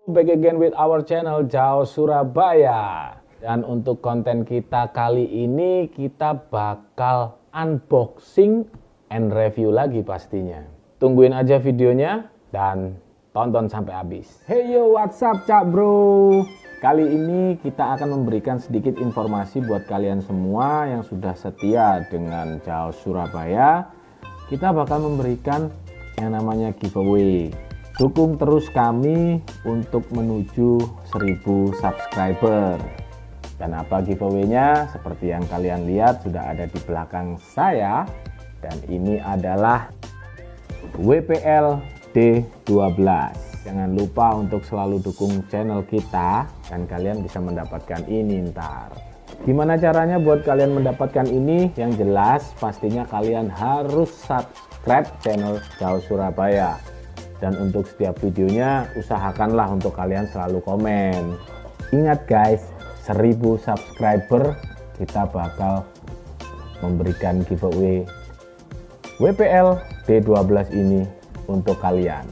Back again with our channel Jauh Surabaya. Dan untuk konten kita kali ini kita bakal unboxing and review lagi pastinya. Tungguin aja videonya dan tonton sampai habis. Hey yo, what's up Cak Bro? Kali ini kita akan memberikan sedikit informasi buat kalian semua yang sudah setia dengan Jauh Surabaya. Kita bakal memberikan yang namanya giveaway. Dukung terus kami untuk menuju 1000 subscriber. Dan apa giveaway-nya? Seperti yang kalian lihat sudah ada di belakang saya. Dan ini adalah WPL D12. Jangan lupa untuk selalu dukung channel kita dan kalian bisa mendapatkan ini ntar. Gimana caranya buat kalian mendapatkan ini? Yang jelas pastinya kalian harus subscribe channel Jauh Surabaya. Dan untuk setiap videonya usahakanlah untuk kalian selalu komen. Ingat guys, 1000 subscriber kita bakal memberikan giveaway WPL D12 ini untuk kalian.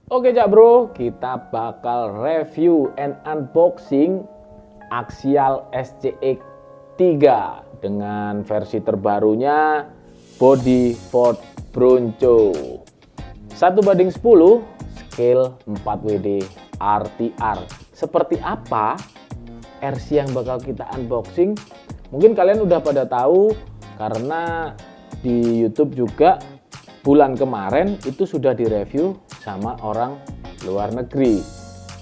Oke Cak Bro, kita bakal review and unboxing Axial SCX 3 dengan versi terbarunya body Ford Bronco 1:10 scale 4WD RTR. Seperti apa RC yang bakal kita unboxing? Mungkin kalian udah pada tahu karena di YouTube juga bulan kemarin itu sudah direview sama orang luar negeri.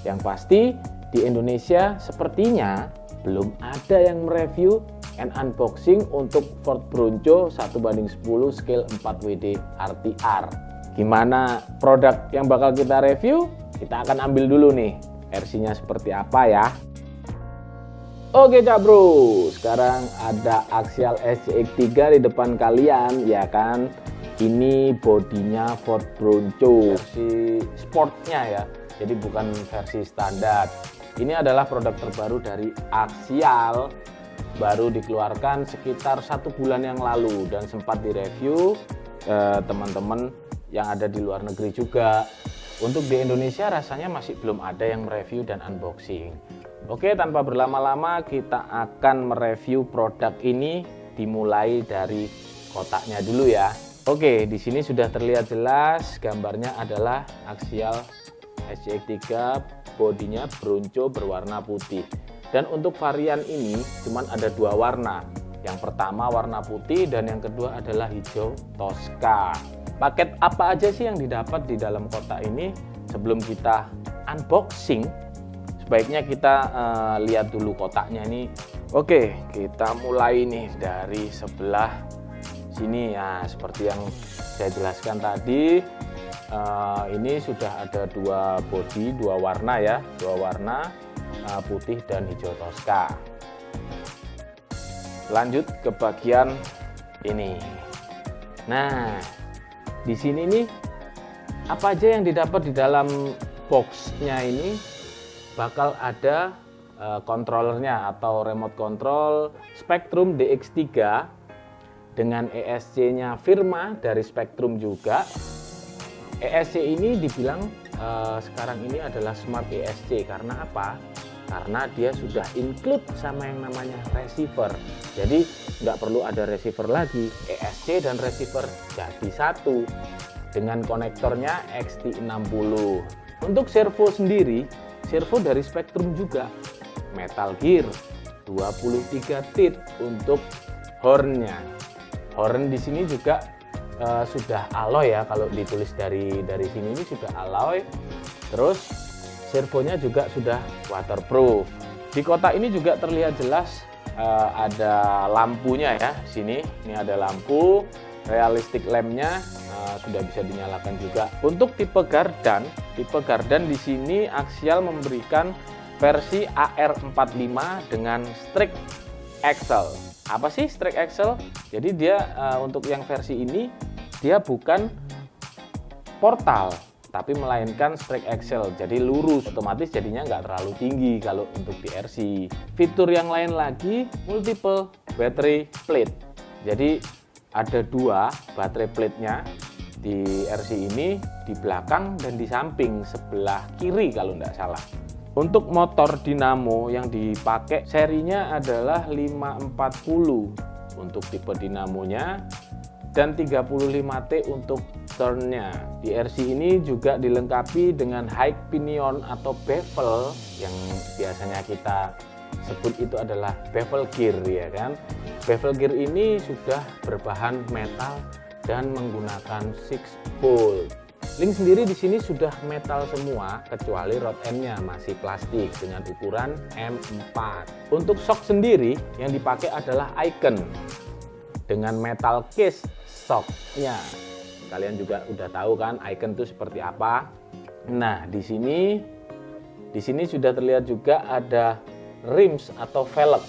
Yang pasti di Indonesia sepertinya belum ada yang mereview and unboxing untuk Ford Bronco 1:10 scale 4WD RTR. Gimana produk yang bakal kita review? Kita akan ambil dulu nih RC-nya seperti apa ya. Oke Cak Bro, sekarang ada Axial SCX 3 di depan kalian ya kan. Ini bodinya Ford Bronco versi sportnya ya, jadi bukan versi standar. Ini adalah produk terbaru dari Axial, baru dikeluarkan sekitar 1 bulan yang lalu dan sempat direview teman-teman yang ada di luar negeri juga. Untuk di Indonesia rasanya masih belum ada yang mereview dan unboxing. Oke, tanpa berlama-lama kita akan mereview produk ini, dimulai dari kotaknya dulu ya. Oke, di sini sudah terlihat jelas gambarnya adalah Axial SCX 3, bodinya Bronco berwarna putih. Dan untuk varian ini cuman ada 2 warna. Yang pertama warna putih dan yang kedua adalah hijau Tosca. Paket apa aja sih yang didapat di dalam kotak ini? Sebelum kita unboxing, sebaiknya kita lihat dulu kotaknya ini. Oke, kita mulai nih dari sebelah sini ya. Seperti yang saya jelaskan tadi, ini sudah ada 2 bodi, 2 warna ya, 2 warna putih dan hijau Tosca. Lanjut ke bagian ini. Nah, di sini nih apa aja yang didapat di dalam boxnya ini? Bakal ada controllernya atau remote control Spektrum DX3 dengan ESC-nya Firma dari Spektrum juga. ESC ini dibilang sekarang ini adalah Smart ESC karena apa? Karena dia sudah include sama yang namanya receiver. Jadi nggak perlu ada receiver lagi, ESC dan receiver jadi satu dengan konektornya XT60. Untuk servo sendiri, servo dari Spektrum juga metal gear 23 teeth untuk hornnya. Horn di sini juga sudah alloy ya, kalau ditulis dari sini ini sudah alloy. Terus servonya juga sudah waterproof. Di kotak ini juga terlihat jelas ada lampunya ya. Sini ini ada lampu, realistic lampnya sudah bisa dinyalakan juga. Untuk tipe gardan di sini Axial memberikan versi AR45 dengan strict axle. Apa sih strict axle? Jadi dia untuk yang versi ini dia bukan portal, tapi melainkan straight axle, jadi lurus, otomatis jadinya nggak terlalu tinggi kalau untuk di RC. Fitur yang lain lagi, multiple battery plate. Jadi ada 2 baterai plate-nya di RC ini di belakang dan di samping sebelah kiri kalau tidak salah. Untuk motor dinamo yang dipakai serinya adalah 540 untuk tipe dinamonya dan 35T untuk turnnya. Di RC ini juga dilengkapi dengan high pinion atau bevel yang biasanya kita sebut itu adalah bevel gear, ya kan. Bevel gear ini sudah berbahan metal dan menggunakan 6 bolt. Link sendiri di sini sudah metal semua kecuali rod endnya masih plastik dengan ukuran M4. Untuk shock sendiri yang dipakai adalah Icon dengan metal case shocknya. Kalian juga udah tahu kan Icon itu seperti apa. Nah, di sini sudah terlihat juga ada rims atau velg.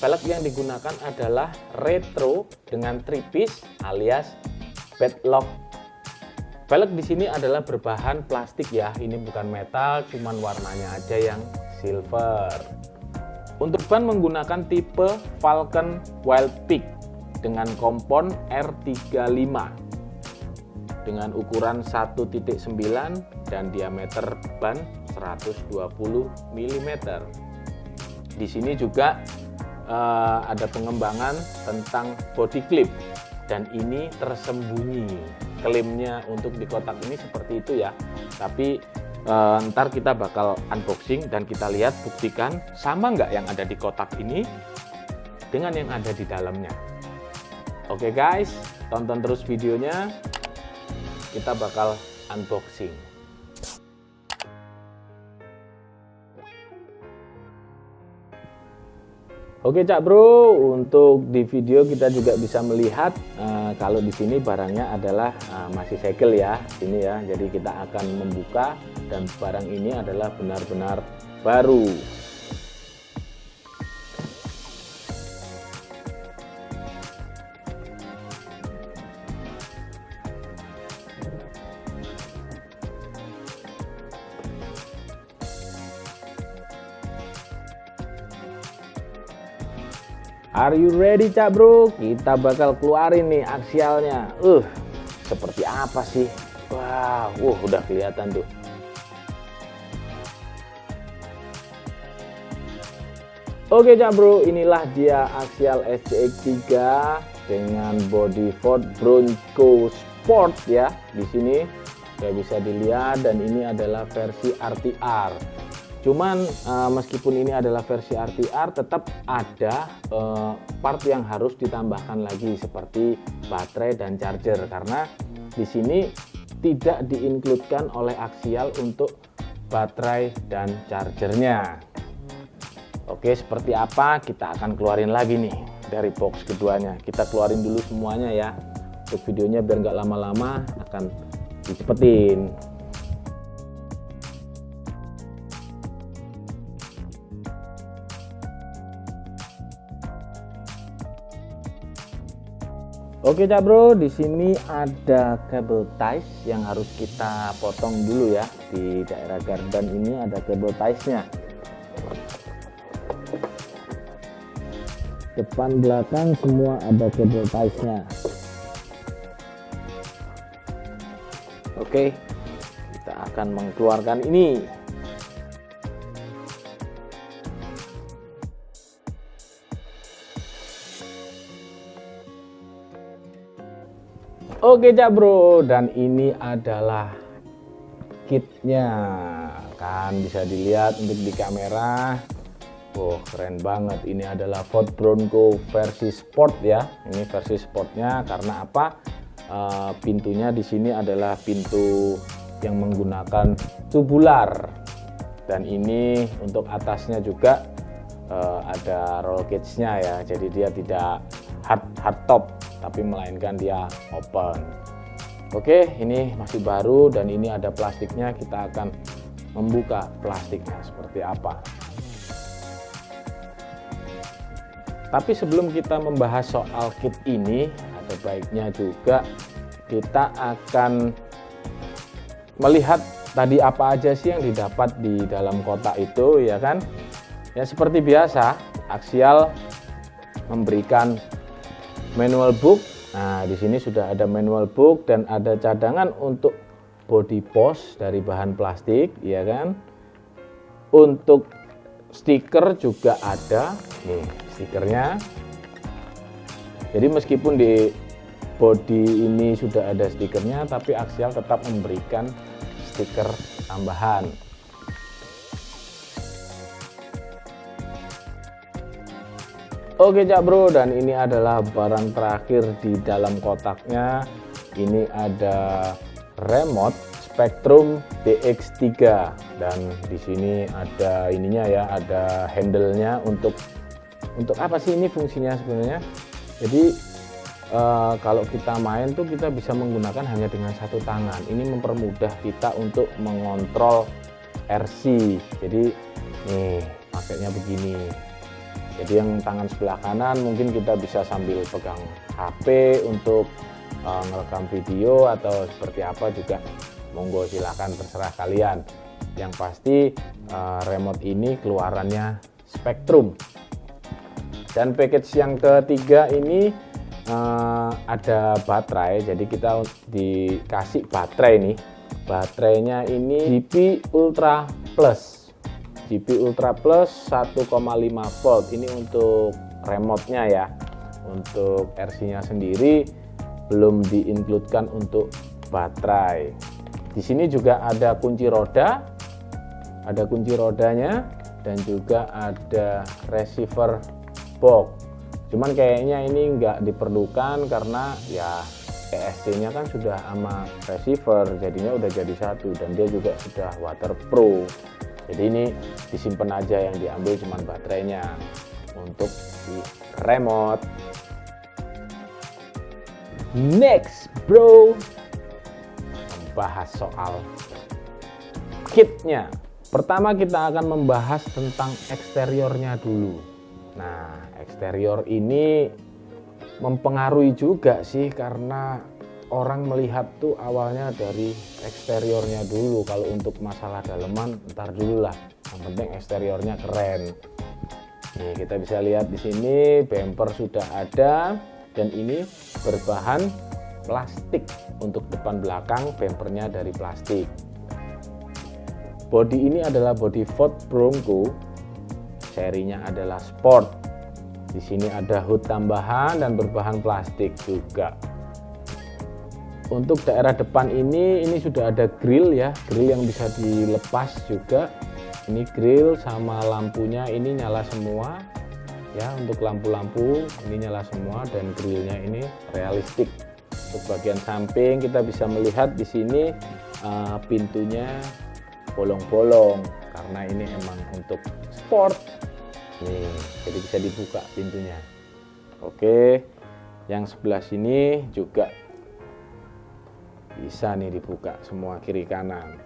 Velg yang digunakan adalah retro dengan 3 piece alias bedlock. Velg di sini adalah berbahan plastik ya, ini bukan metal, cuman warnanya aja yang silver. Untuk ban menggunakan tipe Falcon Wild Peak dengan kompon R35 dengan ukuran 1.9 dan diameter ban 120 mm. Di sini juga ada pengembangan tentang body clip dan ini tersembunyi. Klaimnya untuk di kotak ini seperti itu ya, tapi ntar kita bakal unboxing dan kita lihat, buktikan sama nggak yang ada di kotak ini dengan yang ada di dalamnya. Oke guys, tonton terus videonya, kita bakal unboxing. Oke Cak Bro, untuk di video kita juga bisa melihat kalau di sini barangnya adalah masih segel ya, ini ya. Jadi kita akan membuka dan barang ini adalah benar-benar baru. Are you ready Cak Bro? Kita bakal keluarin nih aksialnya. Seperti apa sih? Wow, udah kelihatan tuh. Oke Cak Bro, inilah dia aksial SCX3 dengan body Ford Bronco Sport ya. Di sini kayak bisa dilihat, dan ini adalah versi RTR. Cuman meskipun ini adalah versi RTR, tetap ada part yang harus ditambahkan lagi seperti baterai dan charger, karena di sini tidak diinkludkan oleh aksial untuk baterai dan chargernya. Oke, seperti apa kita akan keluarin lagi nih dari box keduanya. Kita keluarin dulu semuanya ya. Untuk videonya biar nggak lama-lama, akan dicepetin. Oke Cak Bro, di sini ada kabel ties yang harus kita potong dulu ya. Di daerah gardan ini ada kabel tiesnya. Depan belakang semua ada kabel tiesnya. Oke, kita akan mengeluarkan ini. Oke Cak Bro, dan ini adalah kitnya, kan bisa dilihat untuk di kamera. Keren banget. Ini adalah Ford Bronco versi sport ya. Ini versi sportnya karena apa? Pintunya di sini adalah pintu yang menggunakan tubular, dan ini untuk atasnya juga ada roll cage-nya ya. Jadi dia tidak hard top, tapi melainkan dia open. Oke, ini masih baru dan ini ada plastiknya. Kita akan membuka plastiknya seperti apa. Tapi sebelum kita membahas soal kit ini, ada baiknya juga kita akan melihat tadi apa aja sih yang didapat di dalam kotak itu, ya kan? Ya seperti biasa, aksial memberikan manual book Nah, di sini sudah ada manual book dan ada cadangan untuk body post dari bahan plastik, ya kan? Untuk stiker juga ada, nih stikernya. Jadi meskipun di body ini sudah ada stikernya, tapi Axial tetap memberikan stiker tambahan. Oke Cak Bro, dan ini adalah barang terakhir di dalam kotaknya. Ini ada remote Spektrum DX3 dan di sini ada ininya ya, ada handle-nya untuk apa sih ini fungsinya sebenarnya? Jadi kalau kita main tuh kita bisa menggunakan hanya dengan satu tangan. Ini mempermudah kita untuk mengontrol RC. Jadi nih pakainya begini. Jadi yang tangan sebelah kanan mungkin kita bisa sambil pegang HP untuk ngerekam video atau seperti apa juga, monggo silahkan, terserah kalian. Yang pasti remote ini keluarannya Spektrum. Dan package yang ketiga ini ada baterai. Jadi kita dikasih baterai nih. Baterainya ini GP Ultra Plus. GP Ultra Plus 1,5 volt. Ini untuk remote-nya ya. Untuk RC-nya sendiri belum diincludekan untuk baterai. Di sini juga ada kunci roda. Ada kunci rodanya dan juga ada receiver box. Cuman kayaknya ini nggak diperlukan karena ya ESC-nya kan sudah sama receiver, jadinya udah jadi satu dan dia juga sudah waterproof. Jadi ini disimpan aja, yang diambil cuman baterainya untuk di remote. Next bro, membahas soal kitnya. Pertama kita akan membahas tentang eksteriornya dulu. Nah, eksterior ini mempengaruhi juga sih, karena orang melihat tuh awalnya dari eksteriornya dulu. Kalau untuk masalah daleman ntar dulu lah, yang penting eksteriornya keren. Nih kita bisa lihat di sini bumper sudah ada dan ini berbahan plastik. Untuk depan belakang bumpernya dari plastik. Bodi ini adalah bodi Ford Bronco, serinya adalah Sport. Di sini ada hood tambahan dan berbahan plastik juga. Untuk daerah depan ini sudah ada grill ya, grill yang bisa dilepas juga. Ini grill sama lampunya ini nyala semua ya, untuk lampu-lampu ini nyala semua dan grillnya ini realistik. Untuk bagian samping kita bisa melihat di sini pintunya bolong-bolong karena ini emang untuk sport. Nih, jadi bisa dibuka pintunya. Oke, yang sebelah sini juga bisa nih dibuka semua kiri kanan.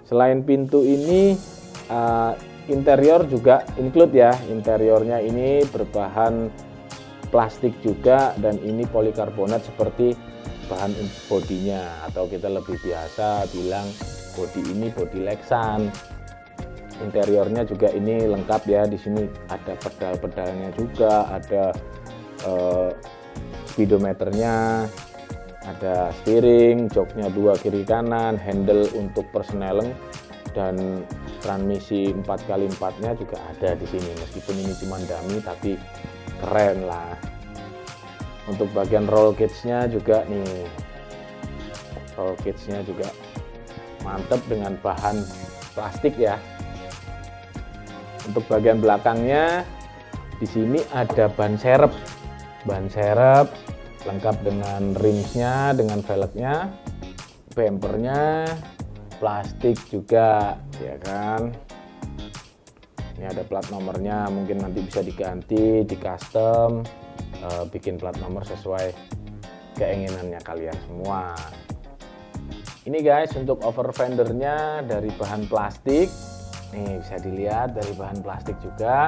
Selain pintu ini interior juga include ya. Interiornya ini berbahan plastik juga dan ini polikarbonat seperti bahan bodinya, atau kita lebih biasa bilang bodi ini bodi Lexan. Interiornya juga ini lengkap ya. Di sini ada pedal-pedalnya juga, ada speedometernya, ada steering, joknya 2 kiri kanan, handle untuk persneling dan transmisi 4x4-nya juga ada di sini. Meskipun ini cuma dummy tapi keren lah. Untuk bagian roll cage-nya juga nih, roll cage-nya juga mantep dengan bahan plastik ya. Untuk bagian belakangnya di sini ada ban serep. Ban serep lengkap dengan rimsnya, dengan velgnya, bumpernya plastik juga ya kan. Ini ada plat nomornya, mungkin nanti bisa diganti, di custom, bikin plat nomor sesuai keinginannya kalian semua. Ini guys untuk over fendernya dari bahan plastik. Nih bisa dilihat dari bahan plastik juga.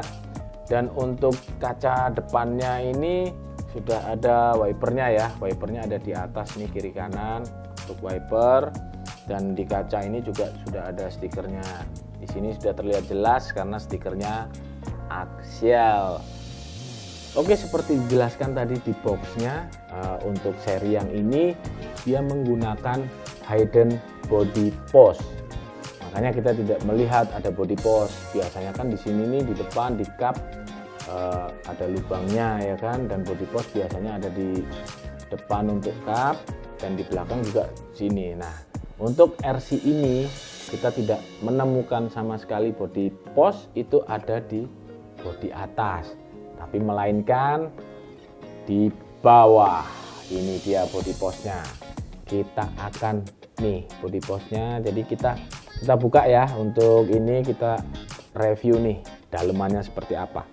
Dan untuk kaca depannya ini sudah ada wipernya ya. Wipernya ada di atas nih kiri kanan untuk wiper. Dan di kaca ini juga sudah ada stikernya. Di sini sudah terlihat jelas karena stikernya Axial. Oke, seperti dijelaskan tadi di boxnya, untuk seri yang ini dia menggunakan hidden body post. Makanya kita tidak melihat ada body post. Biasanya kan di sini nih di depan di kap ada lubangnya ya kan, dan body post biasanya ada di depan untuk kap dan di belakang juga sini. Nah, untuk RC ini kita tidak menemukan sama sekali body post itu ada di bodi atas, tapi melainkan di bawah. Ini dia body postnya. Kita akan nih body postnya, jadi kita buka ya. Untuk ini kita review nih dalemannya seperti apa.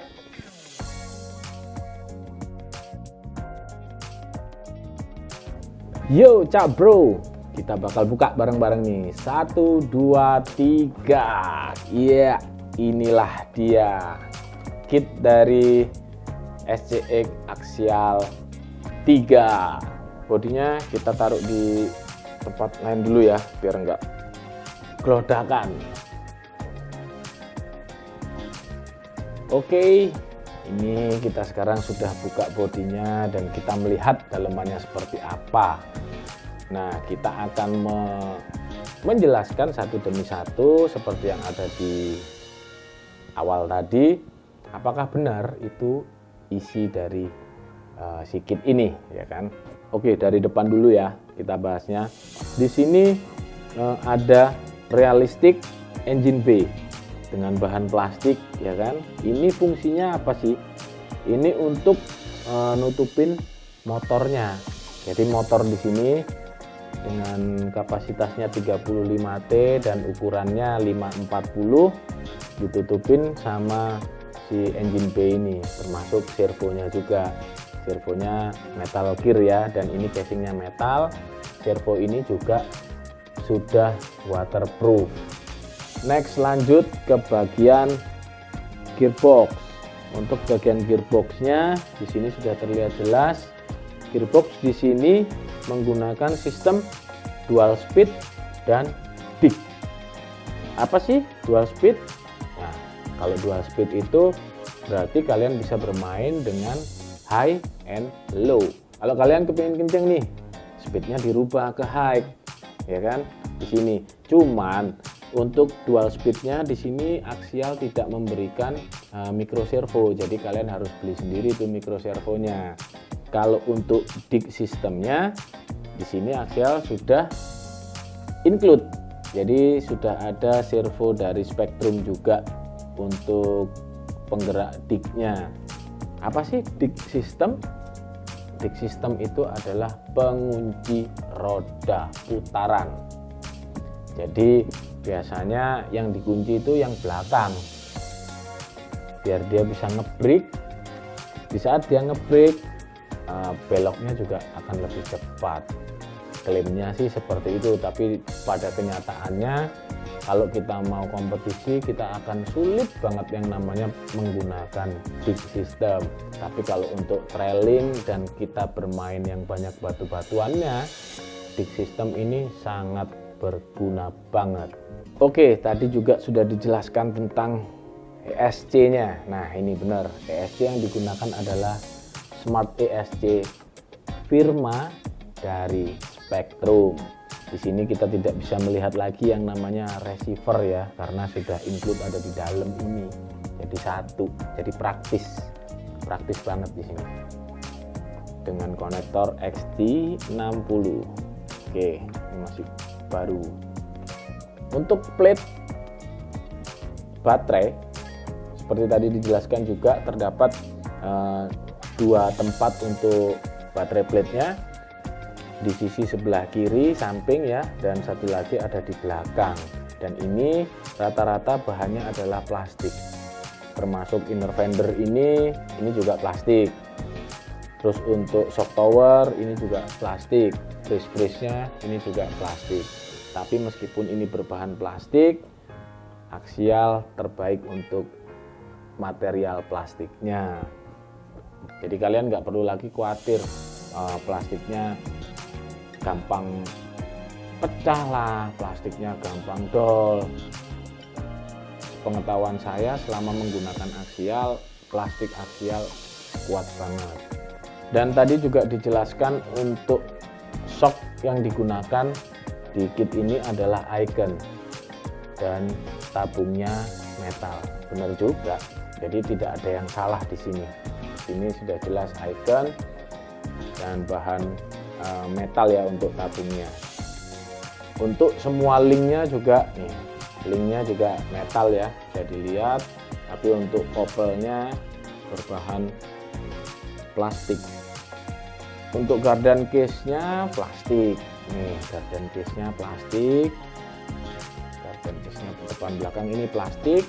Yo cak bro, kita bakal buka bareng-bareng nih. 1, 2, 3. Iya, inilah dia kit dari SCX Axial 3. Bodinya kita taruh di tempat lain dulu ya, biar enggak gelodakan. Oke, ini kita sekarang sudah buka bodinya dan kita melihat dalemannya seperti apa. Nah, kita akan menjelaskan satu demi satu seperti yang ada di awal tadi. Apakah benar itu isi dari si kit ini, ya kan? Oke, dari depan dulu ya kita bahasnya. Di sini ada realistic engine bay dengan bahan plastik, ya kan? Ini fungsinya apa sih? Ini untuk nutupin motornya. Jadi motor di sini dengan kapasitasnya 35T dan ukurannya 540 ditutupin sama si engine bay ini, termasuk servonya juga. Servonya metal gear ya, dan ini casingnya metal. Servo ini juga sudah waterproof. Next, lanjut ke bagian gearbox. Untuk bagian gearboxnya di sini sudah terlihat jelas. Gearbox di sini menggunakan sistem dual speed dan dick. Apa sih dual speed? Nah, kalau dual speed itu berarti kalian bisa bermain dengan high and low. Kalau kalian kepingin kenceng nih, speednya dirubah ke high, ya kan? Di sini. Cuman untuk dual speednya di sini Axial tidak memberikan micro servo, jadi kalian harus beli sendiri tuh micro servonya. Kalau untuk dick sistemnya di sini Axial sudah include, jadi sudah ada servo dari Spektrum juga untuk penggerak dicknya. Apa sih dick system? Dick system itu adalah pengunci roda putaran. Jadi biasanya yang dikunci itu yang belakang, biar dia bisa ngebrake. Di saat dia ngebrake, beloknya juga akan lebih cepat. Klaimnya sih seperti itu, tapi pada kenyataannya kalau kita mau kompetisi kita akan sulit banget yang namanya menggunakan dick system. Tapi kalau untuk trailing dan kita bermain yang banyak batu-batuannya, dick system ini sangat berguna banget. Oke, tadi juga sudah dijelaskan tentang ESC-nya. Nah, ini benar, ESC yang digunakan adalah Smart ESC firma dari Spektrum. Di sini kita tidak bisa melihat lagi yang namanya receiver ya, karena sudah include ada di dalam ini. Jadi satu, jadi praktis banget di sini. Dengan konektor XT60. Oke, ini masih baru. Untuk plate baterai seperti tadi dijelaskan juga terdapat dua tempat untuk baterai plate-nya. Di sisi sebelah kiri samping ya, dan satu lagi ada di belakang. Dan ini rata-rata bahannya adalah plastik, termasuk inner fender ini juga plastik. Terus untuk shock tower ini juga plastik, brace-nya ini juga plastik. Tapi meskipun ini berbahan plastik, Axial terbaik untuk material plastiknya. Jadi kalian nggak perlu lagi khawatir plastiknya gampang pecah lah, plastiknya gampang dol. Pengetahuan saya selama menggunakan Axial, plastik Axial kuat banget. Dan tadi juga dijelaskan untuk shock yang digunakan di kit ini adalah Icon dan tabungnya metal. Benar juga. Jadi tidak ada yang salah di sini. Ini sudah jelas Icon dan bahan metal ya untuk tabungnya. Untuk semua linknya juga nih, linknya juga metal ya, bisa dilihat. Tapi untuk kopelnya berbahan plastik. Untuk gardan case-nya plastik. Nih, gardan case-nya plastik. Gardan case-nya depan belakang ini plastik.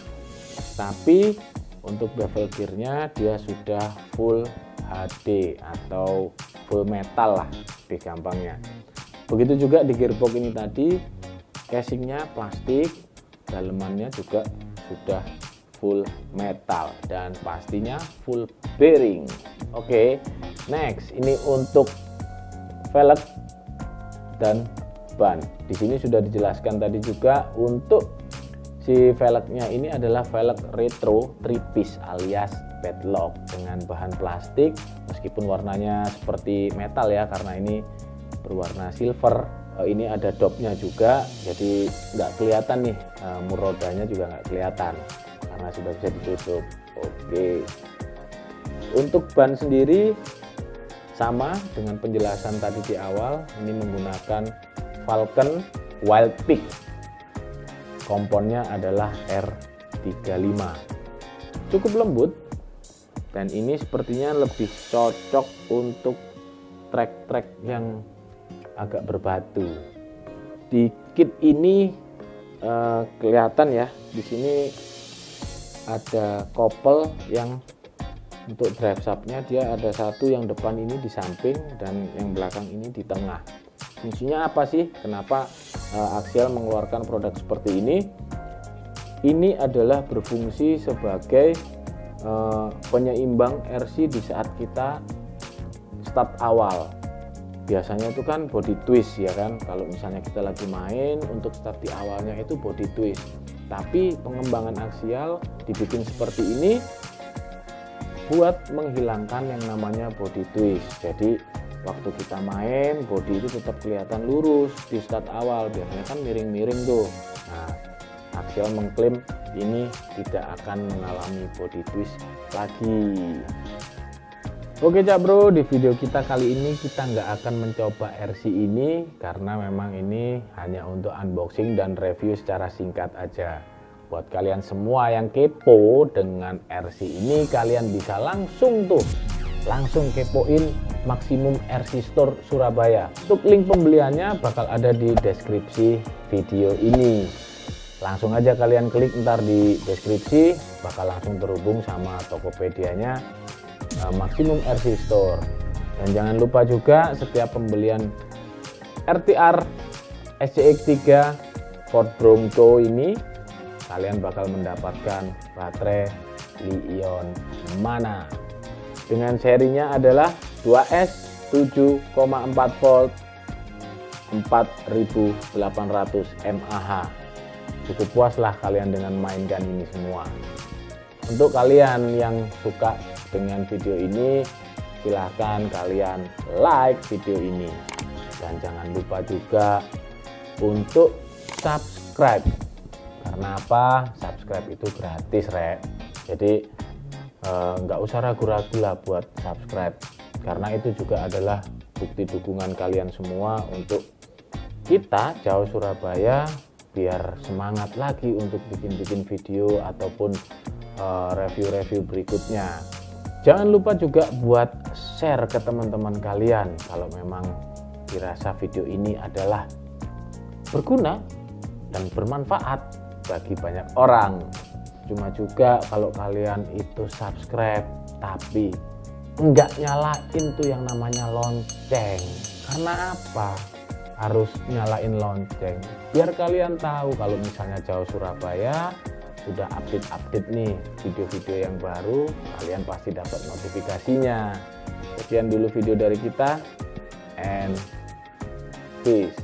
Tapi untuk bevel gear-nya dia sudah full HD atau full metal lah lebih gampangnya. Begitu juga di gearbox ini tadi, casingnya plastik, dalemannya juga sudah full metal dan pastinya full bearing. Oke, next ini untuk velg dan ban. Di sini sudah dijelaskan tadi juga untuk si velgnya ini adalah velg retro 3-piece alias padlock dengan bahan plastik, meskipun warnanya seperti metal ya, karena ini berwarna silver. Ini ada dopnya juga, jadi nggak kelihatan nih, mur rodanya juga nggak kelihatan karena sudah bisa ditutup. Oke, untuk ban sendiri sama dengan penjelasan tadi di awal, ini menggunakan Falken Wildpeak. Komponnya adalah R35, cukup lembut dan ini sepertinya lebih cocok untuk trek-trek yang agak berbatu. Di kit ini kelihatan ya, di sini ada kopel yang untuk drive shaftnya dia ada satu yang depan ini di samping dan yang belakang ini di tengah. Fungsinya apa sih? Kenapa Axial mengeluarkan produk seperti ini? Ini adalah berfungsi sebagai penyeimbang RC di saat kita start awal. Biasanya itu kan body twist ya kan, kalau misalnya kita lagi main untuk start di awalnya itu body twist, tapi pengembangan Axial dibikin seperti ini buat menghilangkan yang namanya body twist. Jadi waktu kita main body itu tetap kelihatan lurus di start awal, biasanya kan miring-miring tuh. Nah, Axial mengklaim ini tidak akan mengalami body twist lagi. Oke Cak Bro, di video kita kali ini kita nggak akan mencoba RC ini karena memang ini hanya untuk unboxing dan review secara singkat aja. Buat kalian semua yang kepo dengan RC ini, kalian bisa langsung kepoin Maximum RC Store Surabaya. Untuk link pembeliannya bakal ada di deskripsi video ini. Langsung aja kalian klik ntar di deskripsi, bakal langsung terhubung sama Tokopedia-nya Maximum RC Store. Dan jangan lupa juga setiap pembelian RTR SCX3 Ford Bronco ini kalian bakal mendapatkan baterai Li-ion Mana dengan serinya adalah 2S 7,4 volt 4800 mAh. Cukup puaslah kalian dengan mainkan ini semua. Untuk kalian yang suka dengan video ini, silahkan kalian like video ini dan jangan lupa juga untuk subscribe. Karena apa? Subscribe itu gratis, Rek. Jadi nggak usah ragu-ragu lah buat subscribe, karena itu juga adalah bukti dukungan kalian semua untuk kita Jauh Surabaya biar semangat lagi untuk bikin video ataupun review-review berikutnya. Jangan lupa juga buat share ke teman-teman kalian kalau memang dirasa video ini adalah berguna dan bermanfaat bagi banyak orang. Cuma juga kalau kalian itu subscribe tapi enggak nyalain tuh yang namanya lonceng. Karena apa? Harus nyalain lonceng biar kalian tahu kalau misalnya Jauh Surabaya sudah update nih video-video yang baru, kalian pasti dapat notifikasinya. Sekian dulu video dari kita, and peace.